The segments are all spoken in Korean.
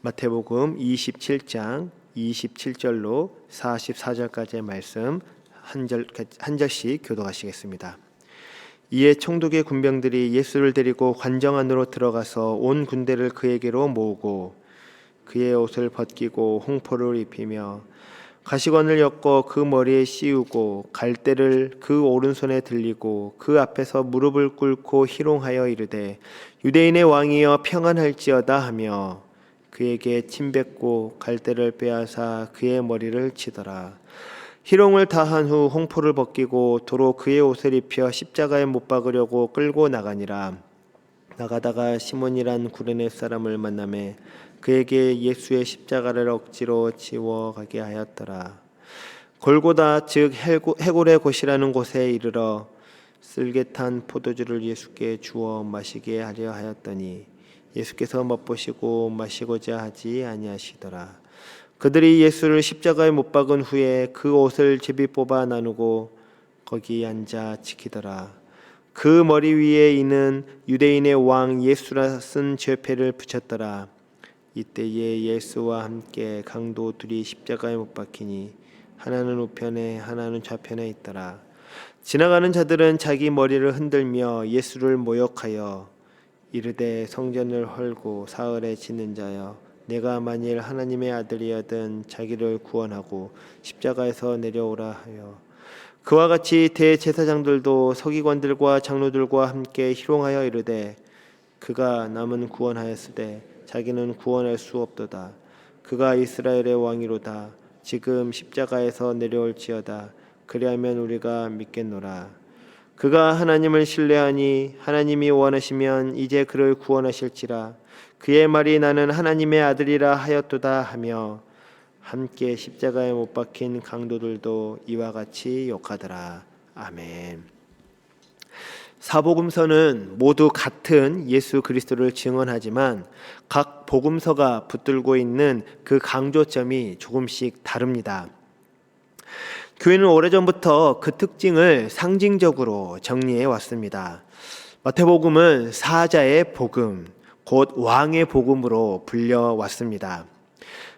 마태복음 27장 27절로 44절까지의 말씀 한 절씩 교독하시겠습니다. 이에 총독의 군병들이 예수를 데리고 관정 안으로 들어가서 온 군대를 그에게로 모으고 그의 옷을 벗기고 홍포를 입히며 가시관을 엮어 그 머리에 씌우고 갈대를 그 오른손에 들리고 그 앞에서 무릎을 꿇고 희롱하여 이르되 유대인의 왕이여 평안할지어다 하며 그에게 침뱉고 갈대를 빼앗아 그의 머리를 치더라. 희롱을 다한 후 홍포를 벗기고 도로 그의 옷을 입혀 십자가에 못 박으려고 끌고 나가니라. 나가다가 시몬이란 구레네 사람을 만나매 그에게 예수의 십자가를 억지로 지워 가게 하였더라. 골고다 즉 해골의 곳이라는 곳에 이르러 쓸개탄 포도주를 예수께 주어 마시게 하려 하였더니 예수께서 맛보시고 마시고자 하지 아니하시더라. 그들이 예수를 십자가에 못 박은 후에 그 옷을 제비 뽑아 나누고 거기 앉아 지키더라. 그 머리 위에 이는 유대인의 왕 예수라 쓴 죄패를 붙였더라. 이때에 예수와 함께 강도 둘이 십자가에 못 박히니 하나는 우편에 하나는 좌편에 있더라. 지나가는 자들은 자기 머리를 흔들며 예수를 모욕하여 이르되 성전을 헐고 사흘에 짓는 자여 내가 만일 하나님의 아들이여든 자기를 구원하고 십자가에서 내려오라 하여 그와 같이 대제사장들도 서기관들과 장로들과 함께 희롱하여 이르되 그가 남은 구원하였으되 자기는 구원할 수 없도다. 그가 이스라엘의 왕이로다. 지금 십자가에서 내려올지어다. 그리하면 우리가 믿겠노라. 그가 하나님을 신뢰하니 하나님이 원하시면 이제 그를 구원하실지라. 그의 말이 나는 하나님의 아들이라 하였도다 하며 함께 십자가에 못 박힌 강도들도 이와 같이 욕하더라. 아멘. 사복음서는 모두 같은 예수 그리스도를 증언하지만 각 복음서가 붙들고 있는 그 강조점이 조금씩 다릅니다. 교회는 오래전부터 그 특징을 상징적으로 정리해 왔습니다. 마태복음은 사자의 복음, 곧 왕의 복음으로 불려왔습니다.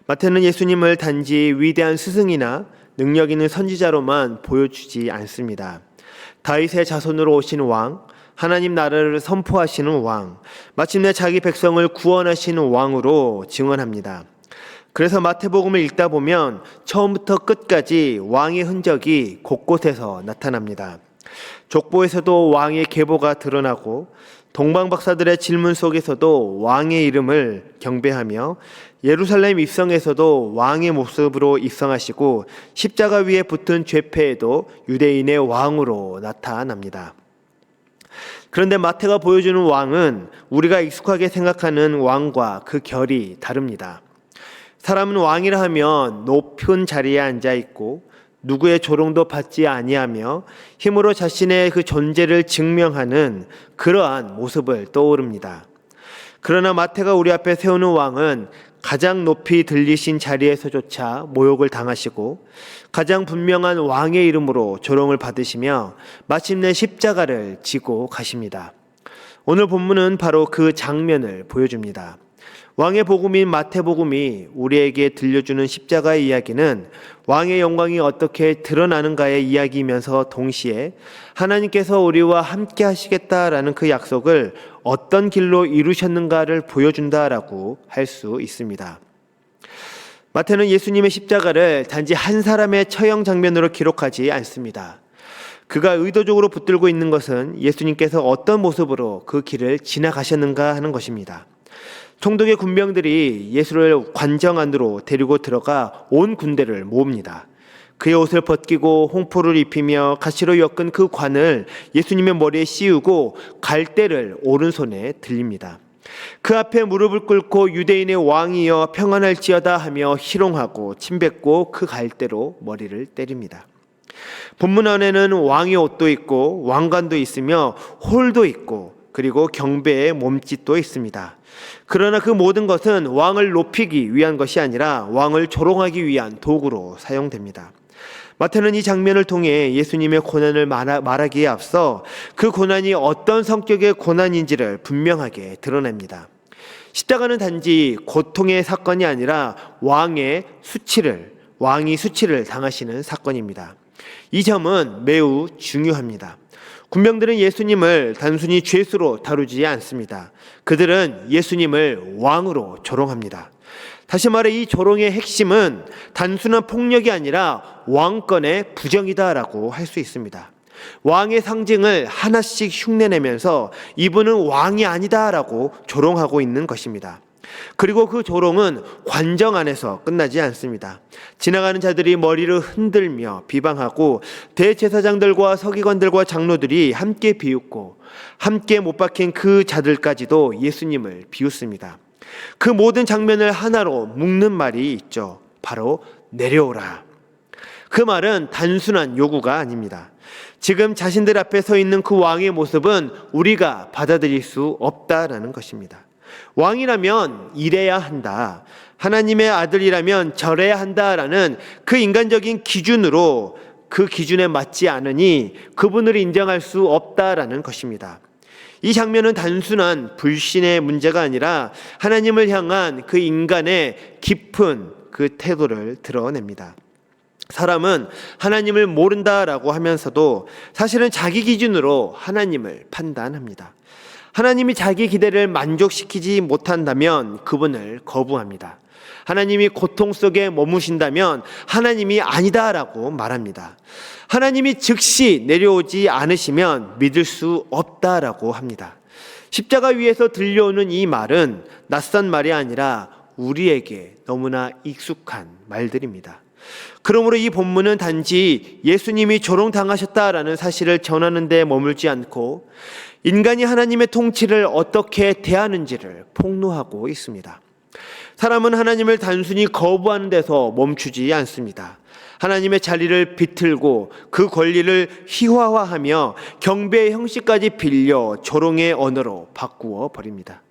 마태는 예수님을 단지 위대한 스승이나 능력 있는 선지자로만 보여주지 않습니다. 다윗의 자손으로 오신 왕, 하나님 나라를 선포하시는 왕, 마침내 자기 백성을 구원하시는 왕으로 증언합니다. 그래서 마태복음을 읽다 보면 처음부터 끝까지 왕의 흔적이 곳곳에서 나타납니다. 족보에서도 왕의 계보가 드러나고 동방박사들의 질문 속에서도 왕의 이름을 경배하며 예루살렘 입성에서도 왕의 모습으로 입성하시고 십자가 위에 붙은 죄패에도 유대인의 왕으로 나타납니다. 그런데 마태가 보여주는 왕은 우리가 익숙하게 생각하는 왕과 그 결이 다릅니다. 사람은 왕이라 하면 높은 자리에 앉아 있고 누구의 조롱도 받지 아니하며 힘으로 자신의 그 존재를 증명하는 그러한 모습을 떠오릅니다. 그러나 마태가 우리 앞에 세우는 왕은 가장 높이 들리신 자리에서조차 모욕을 당하시고 가장 분명한 왕의 이름으로 조롱을 받으시며 마침내 십자가를 지고 가십니다. 오늘 본문은 바로 그 장면을 보여줍니다. 왕의 복음인 마태복음이 우리에게 들려주는 십자가의 이야기는 왕의 영광이 어떻게 드러나는가의 이야기이면서 동시에 하나님께서 우리와 함께 하시겠다라는 그 약속을 어떤 길로 이루셨는가를 보여준다라고 할 수 있습니다. 마태는 예수님의 십자가를 단지 한 사람의 처형 장면으로 기록하지 않습니다. 그가 의도적으로 붙들고 있는 것은 예수님께서 어떤 모습으로 그 길을 지나가셨는가 하는 것입니다. 총독의 군병들이 예수를 관정 안으로 데리고 들어가 온 군대를 모읍니다. 그의 옷을 벗기고 홍포를 입히며 가시로 엮은 그 관을 예수님의 머리에 씌우고 갈대를 오른손에 들립니다. 그 앞에 무릎을 꿇고 유대인의 왕이여 평안할지어다 하며 희롱하고 침뱉고 그 갈대로 머리를 때립니다. 본문 안에는 왕의 옷도 있고 왕관도 있으며 홀도 있고 그리고 경배의 몸짓도 있습니다. 그러나 그 모든 것은 왕을 높이기 위한 것이 아니라 왕을 조롱하기 위한 도구로 사용됩니다. 마태는 이 장면을 통해 예수님의 고난을 말하기에 앞서 그 고난이 어떤 성격의 고난인지를 분명하게 드러냅니다. 십자가는 단지 고통의 사건이 아니라 왕이 수치를 당하시는 사건입니다. 이 점은 매우 중요합니다. 군병들은 예수님을 단순히 죄수로 다루지 않습니다. 그들은 예수님을 왕으로 조롱합니다. 다시 말해 이 조롱의 핵심은 단순한 폭력이 아니라 왕권의 부정이다라고 할 수 있습니다. 왕의 상징을 하나씩 흉내내면서 이분은 왕이 아니다라고 조롱하고 있는 것입니다. 그리고 그 조롱은 관정 안에서 끝나지 않습니다. 지나가는 자들이 머리를 흔들며 비방하고 대제사장들과 서기관들과 장로들이 함께 비웃고 함께 못 박힌 그 자들까지도 예수님을 비웃습니다. 그 모든 장면을 하나로 묶는 말이 있죠. 바로 내려오라. 그 말은 단순한 요구가 아닙니다. 지금 자신들 앞에 서 있는 그 왕의 모습은 우리가 받아들일 수 없다라는 것입니다. 왕이라면 이래야 한다, 하나님의 아들이라면 저래야 한다라는 그 인간적인 기준으로 그 기준에 맞지 않으니 그분을 인정할 수 없다라는 것입니다. 이 장면은 단순한 불신의 문제가 아니라 하나님을 향한 그 인간의 깊은 그 태도를 드러냅니다. 사람은 하나님을 모른다라고 하면서도 사실은 자기 기준으로 하나님을 판단합니다. 하나님이 자기 기대를 만족시키지 못한다면 그분을 거부합니다. 하나님이 고통 속에 머무신다면 하나님이 아니다라고 말합니다. 하나님이 즉시 내려오지 않으시면 믿을 수 없다라고 합니다. 십자가 위에서 들려오는 이 말은 낯선 말이 아니라 우리에게 너무나 익숙한 말들입니다. 그러므로 이 본문은 단지 예수님이 조롱당하셨다라는 사실을 전하는 데 머물지 않고 인간이 하나님의 통치를 어떻게 대하는지를 폭로하고 있습니다. 사람은 하나님을 단순히 거부하는 데서 멈추지 않습니다. 하나님의 자리를 비틀고 그 권리를 희화화하며 경배의 형식까지 빌려 조롱의 언어로 바꾸어 버립니다.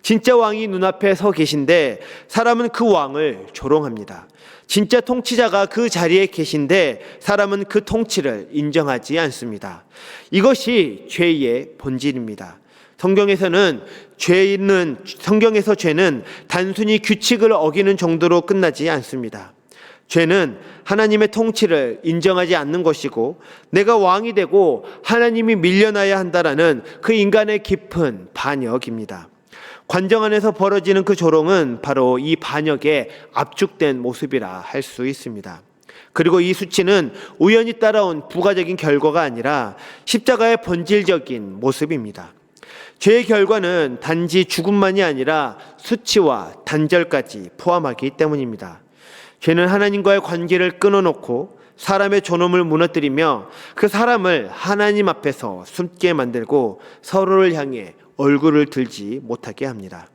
진짜 왕이 눈앞에 서 계신데 사람은 그 왕을 조롱합니다. 진짜 통치자가 그 자리에 계신데 사람은 그 통치를 인정하지 않습니다. 이것이 죄의 본질입니다. 성경에서 죄는 단순히 규칙을 어기는 정도로 끝나지 않습니다. 죄는 하나님의 통치를 인정하지 않는 것이고 내가 왕이 되고 하나님이 밀려나야 한다라는 그 인간의 깊은 반역입니다. 관정 안에서 벌어지는 그 조롱은 바로 이 반역의 압축된 모습이라 할 수 있습니다. 그리고 이 수치는 우연히 따라온 부가적인 결과가 아니라 십자가의 본질적인 모습입니다. 죄의 결과는 단지 죽음만이 아니라 수치와 단절까지 포함하기 때문입니다. 죄는 하나님과의 관계를 끊어놓고 사람의 존엄을 무너뜨리며 그 사람을 하나님 앞에서 숨게 만들고 서로를 향해 얼굴을 들지 못하게 합니다.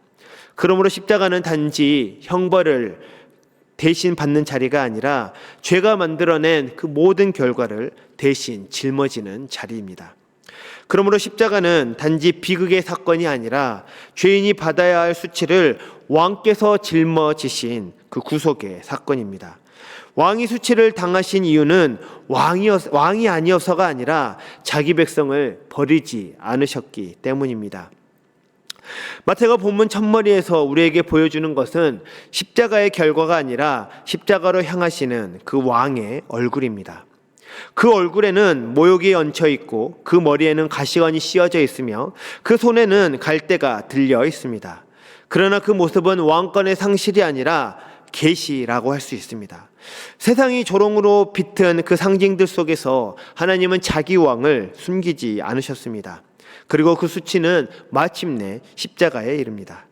그러므로 십자가는 단지 형벌을 대신 받는 자리가 아니라 죄가 만들어낸 그 모든 결과를 대신 짊어지는 자리입니다. 그러므로 십자가는 단지 비극의 사건이 아니라 죄인이 받아야 할 수치를 왕께서 짊어지신 그 구속의 사건입니다. 왕이 수치를 당하신 이유는 왕이 아니어서가 아니라 자기 백성을 버리지 않으셨기 때문입니다. 마태가 본문 첫머리에서 우리에게 보여주는 것은 십자가의 결과가 아니라 십자가로 향하시는 그 왕의 얼굴입니다. 그 얼굴에는 모욕이 얹혀 있고 그 머리에는 가시관이 씌어져 있으며 그 손에는 갈대가 들려 있습니다. 그러나 그 모습은 왕권의 상실이 아니라 계시라고 할 수 있습니다. 세상이 조롱으로 비튼 그 상징들 속에서 하나님은 자기 왕을 숨기지 않으셨습니다. 그리고 그 수치는 마침내 십자가에 이릅니다.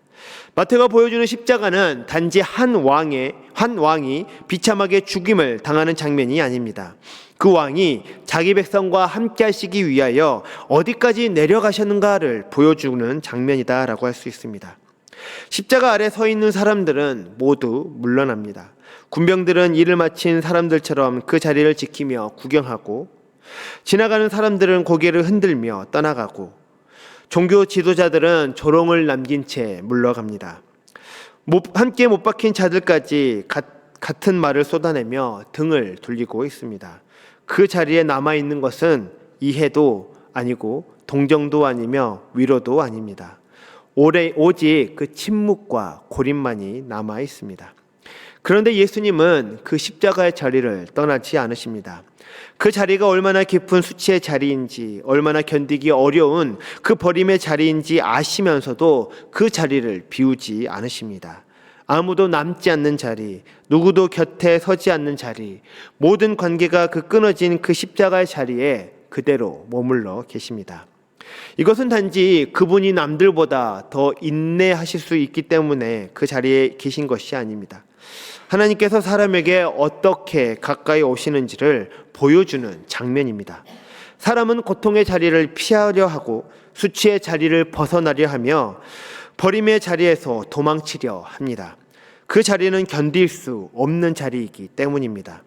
마태가 보여주는 십자가는 단지 한 왕이 비참하게 죽임을 당하는 장면이 아닙니다. 그 왕이 자기 백성과 함께 하시기 위하여 어디까지 내려가셨는가를 보여주는 장면이다라고 할 수 있습니다. 십자가 아래 서 있는 사람들은 모두 물러납니다. 군병들은 일을 마친 사람들처럼 그 자리를 지키며 구경하고 지나가는 사람들은 고개를 흔들며 떠나가고 종교 지도자들은 조롱을 남긴 채 물러갑니다. 함께 못 박힌 자들까지 같은 말을 쏟아내며 등을 돌리고 있습니다. 그 자리에 남아있는 것은 이해도 아니고 동정도 아니며 위로도 아닙니다. 오직 그 침묵과 고립만이 남아 있습니다. 그런데 예수님은 그 십자가의 자리를 떠나지 않으십니다. 그 자리가 얼마나 깊은 수치의 자리인지, 얼마나 견디기 어려운 그 버림의 자리인지 아시면서도 그 자리를 비우지 않으십니다. 아무도 남지 않는 자리, 누구도 곁에 서지 않는 자리, 모든 관계가 그 끊어진 그 십자가의 자리에 그대로 머물러 계십니다. 이것은 단지 그분이 남들보다 더 인내하실 수 있기 때문에 그 자리에 계신 것이 아닙니다. 하나님께서 사람에게 어떻게 가까이 오시는지를 보여주는 장면입니다. 사람은 고통의 자리를 피하려 하고 수치의 자리를 벗어나려 하며 버림의 자리에서 도망치려 합니다. 그 자리는 견딜 수 없는 자리이기 때문입니다.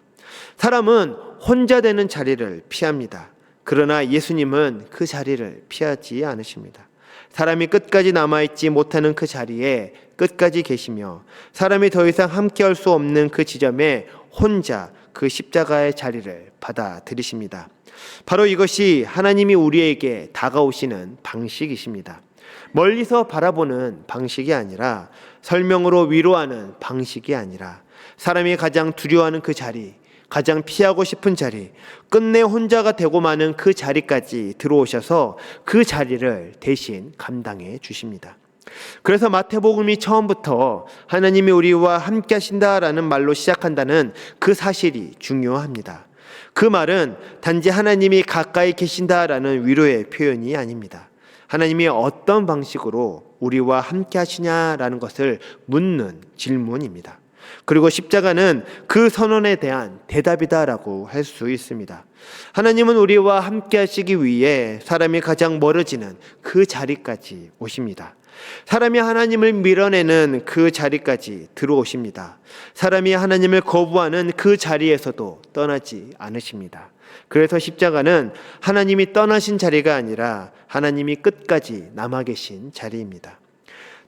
사람은 혼자 되는 자리를 피합니다. 그러나 예수님은 그 자리를 피하지 않으십니다. 사람이 끝까지 남아있지 못하는 그 자리에 끝까지 계시며 사람이 더 이상 함께할 수 없는 그 지점에 혼자 그 십자가의 자리를 받아들이십니다. 바로 이것이 하나님이 우리에게 다가오시는 방식이십니다. 멀리서 바라보는 방식이 아니라, 설명으로 위로하는 방식이 아니라, 사람이 가장 두려워하는 그 자리, 가장 피하고 싶은 자리, 끝내 혼자가 되고 마는 그 자리까지 들어오셔서 그 자리를 대신 감당해 주십니다. 그래서 마태복음이 처음부터 하나님이 우리와 함께 하신다라는 말로 시작한다는 그 사실이 중요합니다. 그 말은 단지 하나님이 가까이 계신다라는 위로의 표현이 아닙니다. 하나님이 어떤 방식으로 우리와 함께 하시냐라는 것을 묻는 질문입니다. 그리고 십자가는 그 선언에 대한 대답이다라고 할 수 있습니다. 하나님은 우리와 함께 하시기 위해 사람이 가장 멀어지는 그 자리까지 오십니다. 사람이 하나님을 밀어내는 그 자리까지 들어오십니다. 사람이 하나님을 거부하는 그 자리에서도 떠나지 않으십니다. 그래서 십자가는 하나님이 떠나신 자리가 아니라 하나님이 끝까지 남아 계신 자리입니다.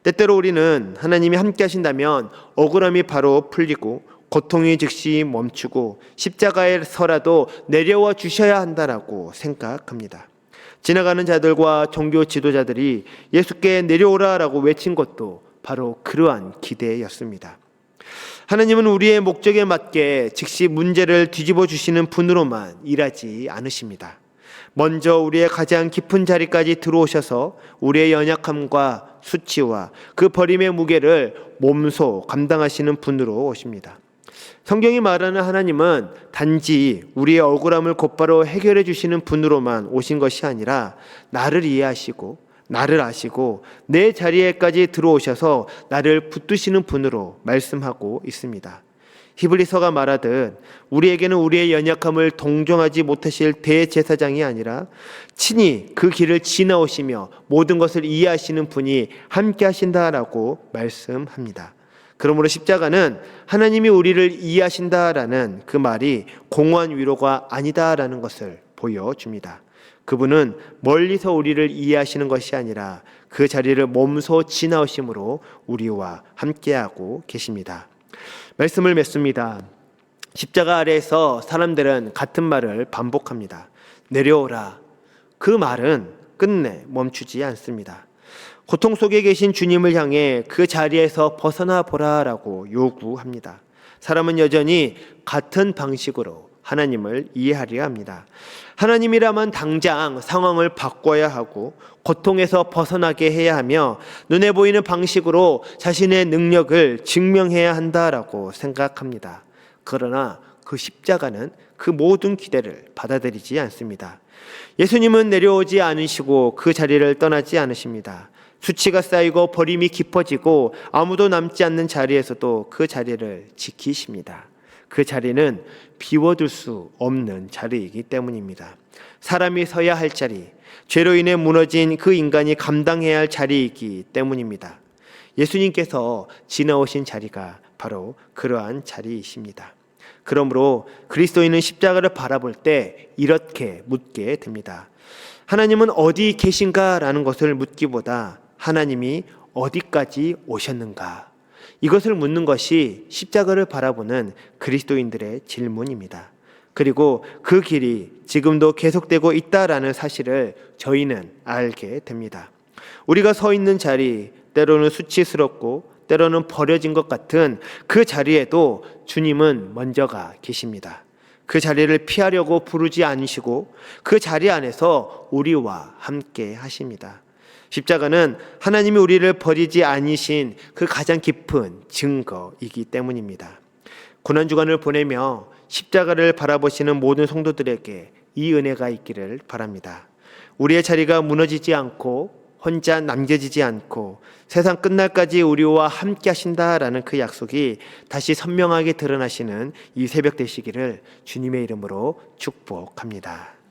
때때로 우리는 하나님이 함께 하신다면 억울함이 바로 풀리고 고통이 즉시 멈추고 십자가에서라도 내려와 주셔야 한다라고 생각합니다. 지나가는 자들과 종교 지도자들이 예수께 내려오라라고 외친 것도 바로 그러한 기대였습니다. 하나님은 우리의 목적에 맞게 즉시 문제를 뒤집어 주시는 분으로만 일하지 않으십니다. 먼저 우리의 가장 깊은 자리까지 들어오셔서 우리의 연약함과 수치와 그 버림의 무게를 몸소 감당하시는 분으로 오십니다. 성경이 말하는 하나님은 단지 우리의 억울함을 곧바로 해결해 주시는 분으로만 오신 것이 아니라 나를 이해하시고 나를 아시고 내 자리에까지 들어오셔서 나를 붙드시는 분으로 말씀하고 있습니다. 히브리서가 말하듯 우리에게는 우리의 연약함을 동정하지 못하실 대제사장이 아니라 친히 그 길을 지나오시며 모든 것을 이해하시는 분이 함께 하신다라고 말씀합니다. 그러므로 십자가는 하나님이 우리를 이해하신다라는 그 말이 공허한 위로가 아니다라는 것을 보여줍니다. 그분은 멀리서 우리를 이해하시는 것이 아니라 그 자리를 몸소 지나오심으로 우리와 함께하고 계십니다. 말씀을 맺습니다. 십자가 아래에서 사람들은 같은 말을 반복합니다. 내려오라. 그 말은 끝내 멈추지 않습니다. 고통 속에 계신 주님을 향해 그 자리에서 벗어나 보라라고 요구합니다. 사람은 여전히 같은 방식으로 하나님을 이해하려 합니다. 하나님이라면 당장 상황을 바꿔야 하고 고통에서 벗어나게 해야 하며 눈에 보이는 방식으로 자신의 능력을 증명해야 한다라고 생각합니다. 그러나 그 십자가는 그 모든 기대를 받아들이지 않습니다. 예수님은 내려오지 않으시고 그 자리를 떠나지 않으십니다. 수치가 쌓이고 버림이 깊어지고 아무도 남지 않는 자리에서도 그 자리를 지키십니다. 그 자리는 비워둘 수 없는 자리이기 때문입니다. 사람이 서야 할 자리, 죄로 인해 무너진 그 인간이 감당해야 할 자리이기 때문입니다. 예수님께서 지나오신 자리가 바로 그러한 자리이십니다. 그러므로 그리스도인은 십자가를 바라볼 때 이렇게 묻게 됩니다. 하나님은 어디 계신가라는 것을 묻기보다 하나님이 어디까지 오셨는가? 이것을 묻는 것이 십자가를 바라보는 그리스도인들의 질문입니다. 그리고 그 길이 지금도 계속되고 있다라는 사실을 저희는 알게 됩니다. 우리가 서 있는 자리, 때로는 수치스럽고 때로는 버려진 것 같은 그 자리에도 주님은 먼저가 계십니다. 그 자리를 피하려고 부르지 않으시고 그 자리 안에서 우리와 함께 하십니다. 십자가는 하나님이 우리를 버리지 않으신 그 가장 깊은 증거이기 때문입니다. 고난주간을 보내며 십자가를 바라보시는 모든 성도들에게 이 은혜가 있기를 바랍니다. 우리의 자리가 무너지지 않고 혼자 남겨지지 않고 세상 끝날까지 우리와 함께 하신다라는 그 약속이 다시 선명하게 드러나시는 이 새벽 되시기를 주님의 이름으로 축복합니다.